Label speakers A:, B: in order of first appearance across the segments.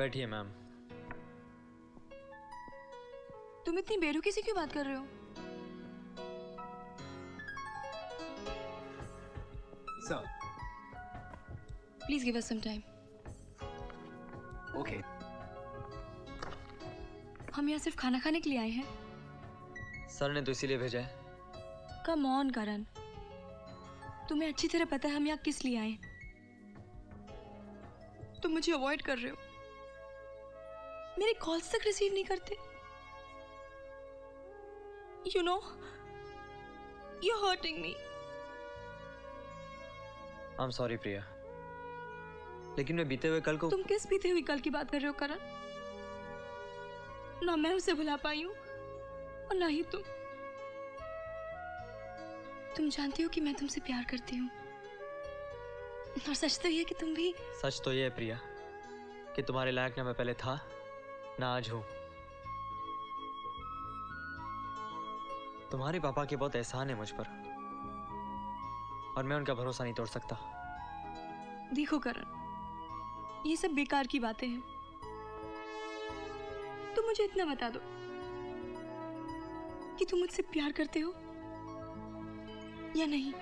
A: बैठिए मैम।
B: तुम इतनी बेरुखी से क्यों बात कर रहे हो?
C: Sir,
B: please give us some time.
C: Okay.
B: हम यहाँ सिर्फ खाना खाने के लिए आए हैं।
A: सर ने तो इसीलिए भेजा है।
B: कम ऑन करण, तुम्हें अच्छी तरह पता है हम यहाँ किस लिए आए। तुम मुझे अवॉइड कर रहे हो, मेरे कॉल्स तक रिसीव नहीं करते। You know you are hurting me.
A: I am sorry Priya, लेकिन मैं बीते हुए कल को।
B: तुम किस बीते हुई कल की बात कर रहे हो करण? ना मैं उसे भुला पाई हूं और ना ही तुम। तुम जानती हो कि मैं तुमसे प्यार करती हूँ, और सच तो ये कि तुम भी।
A: सच तो ये है प्रिया कि तुम्हारे लायक ना मैं पहले था ना आज हूं। तुम्हारे पापा के बहुत एहसान है मुझ पर, और मैं उनका भरोसा नहीं तोड़ सकता।
B: देखो करण, ये सब बेकार की बातें हैं। तुम मुझे इतना बता दो कि तुम मुझसे प्यार करते हो या नहीं।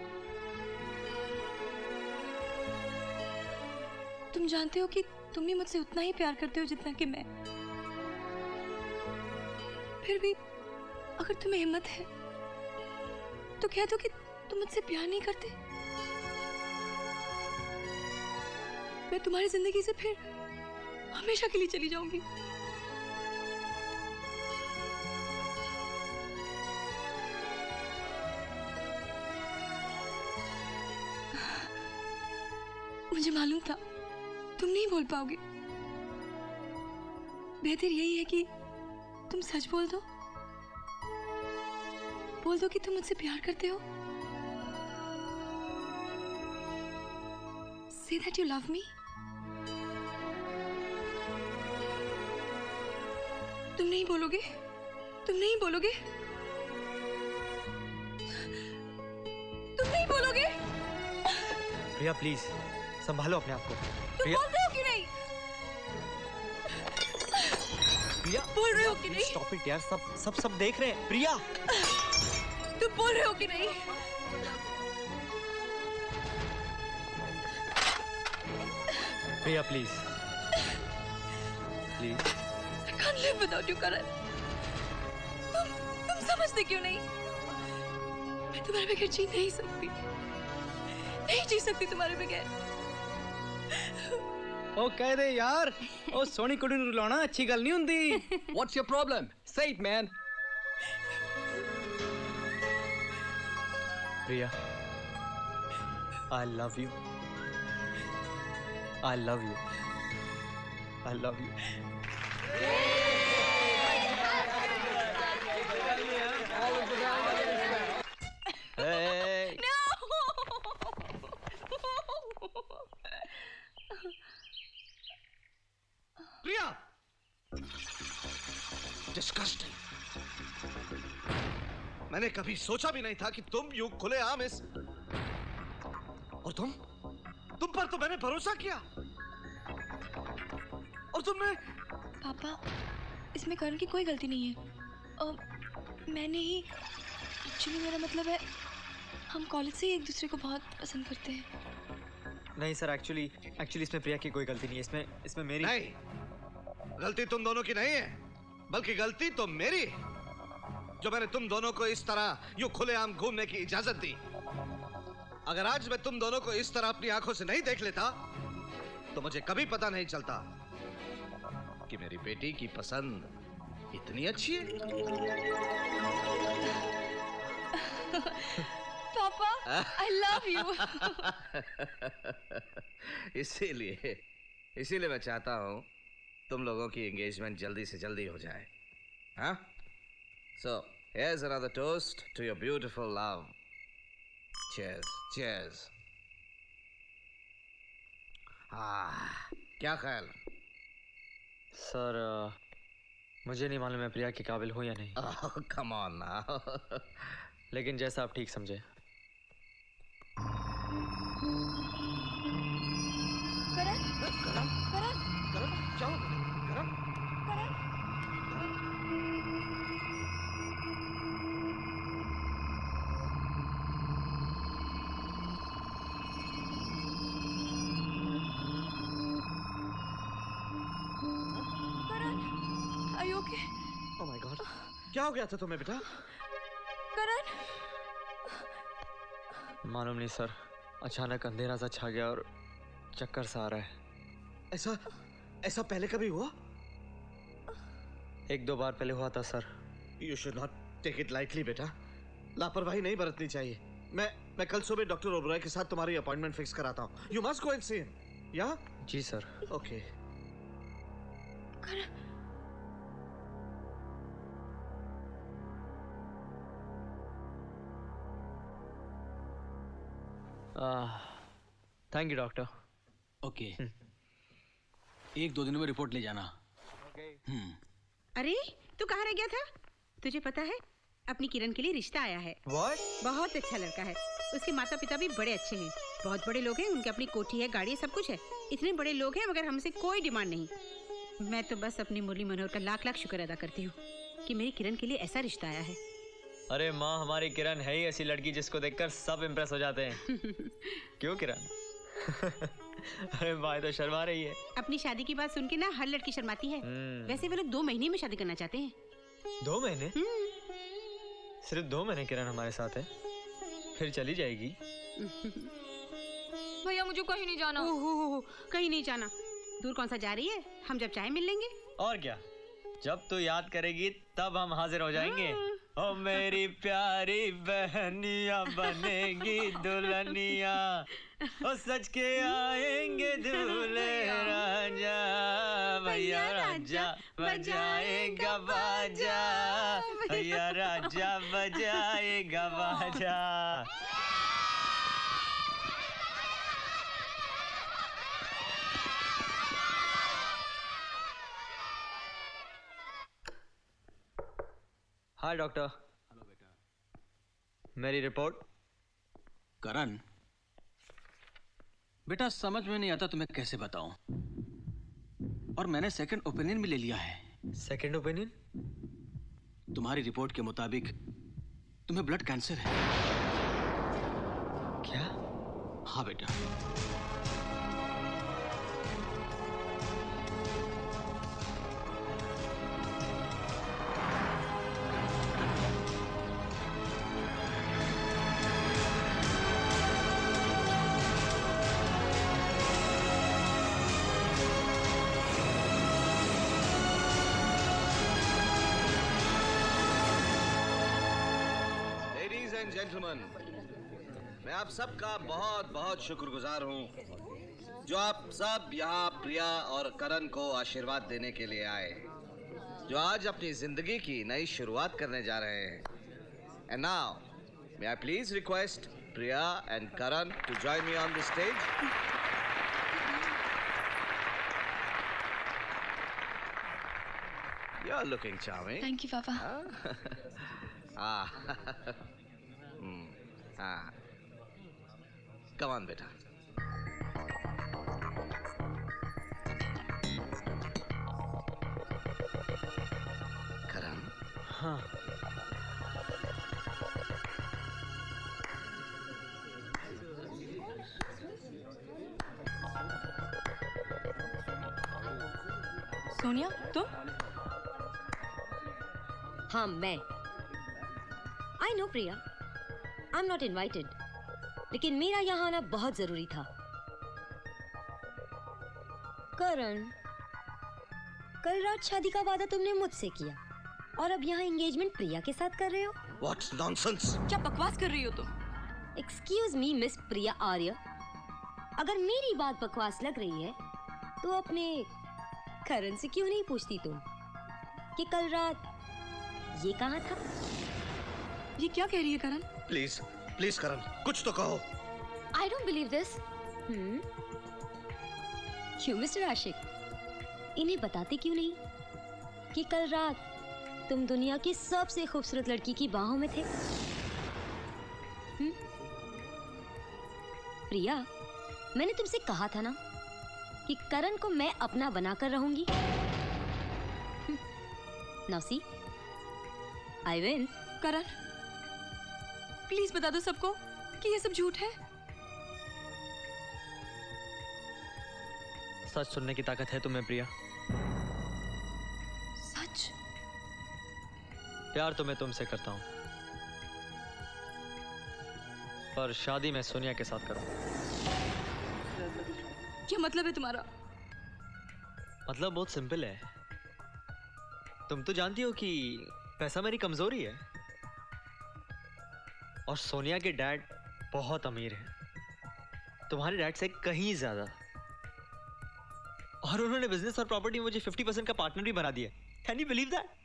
B: तुम जानते हो कि तुम भी मुझसे उतना ही प्यार करते हो जितना कि मैं। फिर भी अगर तुम्हें हिम्मत है तो कह दो कि तुम मुझसे प्यार नहीं करते। मैं तुम्हारी जिंदगी से फिर हमेशा के लिए चली जाऊंगी। मुझे मालूम था तुम नहीं बोल पाओगे। बेहतर यही है कि तुम सच बोल दो। बोल दो कि तुम मुझसे प्यार करते हो। Say that you love me. तुम नहीं बोलोगे? तुम नहीं बोलोगे? तुम नहीं बोलोगे?
A: प्रिया प्लीज संभालो अपने आप को।
B: तुम बोलते हो कि नहीं?
A: प्रिया
B: बोल रहे हो कि नहीं?
A: स्टॉप इट यार, सब देख रहे हैं। प्रिया
B: तुम बोल रहे हो कि नहीं?
A: Priya please please.
B: I can't live without you, Karan. तुम समझते क्यों नहीं? मैं तुम्हारे बगैर जी नहीं सकती। नहीं जी सकती तुम्हारे बगैर।
C: ओ कह दे यार, ओ सोनी कुड़ी नूं रुलाना अच्छी गल नहीं हुंदी। What's your problem? Say it, man.
A: Priya, I love you. I love you. I love you. Hey.
B: No!
C: Priya, disgusting. मैंने कभी सोचा भी नहीं था कि तुम यूं खुलेआम इस, और तुम पर तो मैंने भरोसा किया, और तुमने।
B: पापा, इसमें करण की कोई गलती नहीं है। मैंने ही, एक्चुअली मेरा मतलब है हम कॉलेज से ही एक दूसरे को बहुत पसंद करते हैं।
A: नहीं सर, एक्चुअली इसमें प्रिया की कोई गलती नहीं है। इसमें मेरी
C: नहीं, गलती तुम दोनों की नहीं है, बल्कि गलती तो मेरी, जो मैंने तुम दोनों को इस तरह यूं खुलेआम घूमने की इजाजत दी। अगर आज मैं तुम दोनों को इस तरह अपनी आंखों से नहीं देख लेता तो मुझे कभी पता नहीं चलता कि मेरी बेटी की पसंद इतनी अच्छी है।
B: पापा, I love you.
C: इसीलिए मैं चाहता हूं तुम लोगों की एंगेजमेंट जल्दी से जल्दी हो जाए। हाँ? So, here's another toast to your beautiful love. Cheers, cheers. क्या ख्याल?
A: सर, मुझे नहीं मालूम मैं प्रिया के काबिल हूँ या नहीं।
C: Oh, come on now.
A: लेकिन जैसा आप ठीक समझे।
B: करण, करण,
C: क्या?
B: ओके?
C: ओह माय गॉड, क्या हो गया था तुम्हें बेटा?
B: करण,
A: मालूम नहीं सर, अचानक अंधेरा सा छा गया और चक्कर सा आ रहा है।
C: ऐसा पहले कभी हुआ?
A: 1-2 बार पहले हुआ था sir.
C: You should not take it lightly बेटा, लापरवाही नहीं बरतनी चाहिए। मैं कल सुबह डॉक्टर ओबराय के साथ तुम्हारी अपॉइंटमेंट फिक्स कराता हूँ। You must go and see him. Yeah?
A: जी sir.
C: Okay.
B: Karan,
A: thank you doctor.
D: Okay. 1-2 दिनों में रिपोर्ट ले जाना।
E: अरे तू कहाँ रह गया था? तुझे पता है अपनी किरण के लिए रिश्ता आया है।
A: What?
E: बहुत अच्छा लड़का है। उसके माता पिता भी बड़े अच्छे हैं, बहुत बड़े लोग हैं, उनकी अपनी कोठी है, गाड़ी है, सब कुछ है। इतने बड़े लोग हैं मगर हमसे कोई डिमांड नहीं। मैं तो बस अपनी मुरली मनोहर का लाख लाख शुक्र अदा करती हूँ कि मेरी किरण के लिए ऐसा रिश्ता आया है।
A: अरे माँ, हमारी किरण है ही ऐसी लड़की जिसको देखकर सब इम्प्रेस हो जाते हैं। क्यों किरण? अरे माँ तो शर्मा रही है।
E: अपनी शादी की बात सुन के ना हर लड़की शर्माती है। वैसे वे लोग 2 महीने में शादी करना चाहते हैं।
A: 2 महीने? सिर्फ 2 महीने किरण हमारे साथ है, फिर चली जाएगी।
B: भैया मुझे कहीं नहीं जाना।
E: ओहो, कहीं नहीं जाना। दूर कौन सा जा रही है? हम जब चाहे मिल लेंगे।
A: और क्या, जब तू याद करेगी तब हम हाजिर हो जाएंगे। ओ मेरी प्यारी बहनिया बनेगी दुल्हनिया, ओ सच के आएंगे दूल्हे राजा, भैया राजा बजाएगा बाजा, भैया राजा बजाएगा बाजा। हाय डॉक्टर।
D: हेलो बेटा।
A: मेरी रिपोर्ट?
D: करण, बेटा समझ में नहीं आता तुम्हें कैसे बताऊं, और मैंने सेकंड ओपिनियन भी ले लिया है।
A: Second opinion?
D: तुम्हारी रिपोर्ट के मुताबिक तुम्हें ब्लड कैंसर है।
A: क्या?
D: हाँ बेटा।
C: जेंटलमैन, मैं आप सबका बहुत बहुत शुक्रगुजार हूँ जो आप सब यहाँ प्रिया और करण को आशीर्वाद देने के लिए आए, जो आज अपनी जिंदगी की नई शुरुआत करने जा रहे हैं। And now may I please request Priya and Karan to join me on the stage. You are looking charming.
B: Thank you papa.
C: Come on, बेटा। करण।
A: हाँ।
B: सोनिया, तुम?
F: हाँ मैं। I know Priya, I am not invited, लेकिन मेरा यहाँ आना बहुत जरूरी था। करण, कल रात शादी का वादा तुमने मुझसे किया और अब यहाँ एंगेजमेंट प्रिया के साथ कर रहे हो।
C: What's nonsense?
B: क्या बकवास कर रही हो तुम?
F: एक्सक्यूज मी मिस प्रिया आर्य, अगर मेरी बात बकवास लग रही है तो अपने करण से क्यों नहीं पूछती तुम कि कल रात ये कहाँ था?
B: ये क्या कह रही है करण?
C: प्लीज प्लीज करण, कुछ तो कहो।
F: I don't believe this. क्यों मिस्टर आशिक, इन्हें बताते क्यों नहीं कि कल रात तुम दुनिया की सबसे खूबसूरत लड़की की बाहों में थे? प्रिया, मैंने तुमसे कहा था ना कि करण को मैं अपना बनाकर रहूंगी। Now see, I win.
B: Karan, please बता दो सबको कि ये सब झूठ है।
A: सच सुनने की ताकत है तुम्हें प्रिया।
B: सच?
A: प्यार तो मैं तुमसे करता हूँ, पर शादी मैं सोनिया के साथ करूँगा।
B: क्या मतलब है तुम्हारा?
A: मतलब बहुत सिंपल है। तुम तो जानती हो कि पैसा मेरी कमजोरी है, और सोनिया के डैड बहुत अमीर हैं, तुम्हारे डैड से कहीं ज्यादा। और उन्होंने बिजनेस और प्रॉपर्टी में मुझे 50% का पार्टनर भी बना दिया। Can you believe that?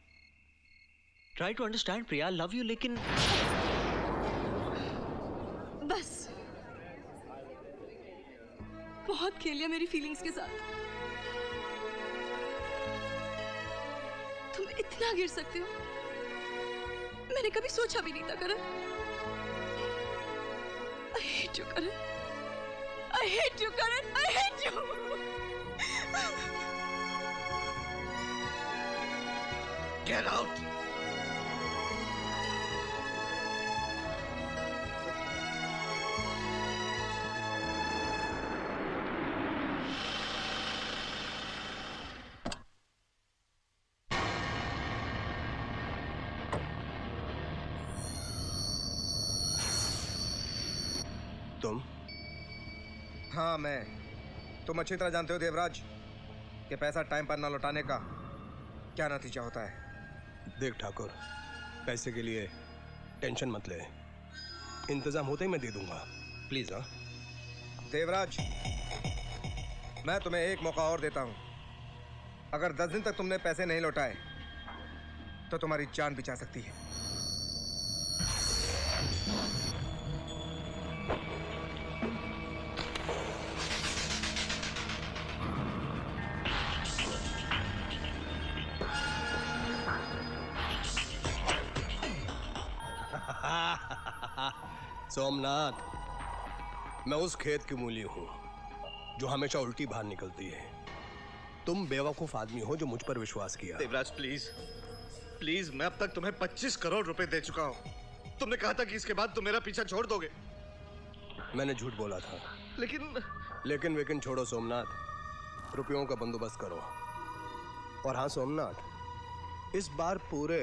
A: Try to understand Priya, love you, लेकिन
B: बस बहुत खेल लिया मेरी फीलिंग्स के साथ। तुम इतना गिर सकते हो, मैंने कभी सोचा भी नहीं था करण। I hate you, Karan. I hate you, Karan. I hate you.
C: Get out!
G: तुम?
H: हाँ मैं। तुम अच्छी तरह जानते हो देवराज कि पैसा टाइम पर ना लौटाने का क्या नतीजा होता है।
G: देख ठाकुर, पैसे के लिए टेंशन मत ले, इंतजाम होते ही मैं दे दूंगा, प्लीज। हाँ
H: देवराज, मैं तुम्हें एक मौका और देता हूं। अगर 10 दिन तक तुमने पैसे नहीं लौटाए तो तुम्हारी जान भी जा सकती है।
G: सोमनाथ, मैं उस खेत की मूली हूं जो हमेशा उल्टी बाहर निकलती है। तुम बेवकूफ आदमी हो जो मुझ पर विश्वास किया।
C: देवराज प्लीज प्लीज, मैं अब तक तुम्हें 25 करोड़ रुपए दे चुका हूं। तुमने कहा था कि इसके बाद तुम मेरा पीछा छोड़ दोगे।
G: मैंने झूठ बोला था,
C: लेकिन
G: वेकिन छोड़ो सोमनाथ, रुपयों का बंदोबस्त करो। और हाँ सोमनाथ, इस बार पूरे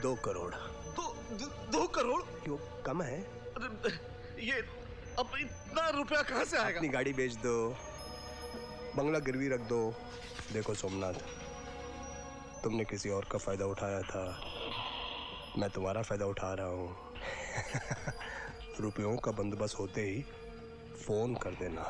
G: 2 करोड़।
C: 2 करोड़?
G: क्यों, कम है?
C: ये अब इतना रुपया कहां से आएगा?
G: अपनी गाड़ी बेच दो, बंगला गिरवी रख दो। देखो सोमनाथ, तुमने किसी और का फायदा उठाया था, मैं तुम्हारा फायदा उठा रहा हूँ। रुपयों का बंदोबस्त होते ही फोन कर देना।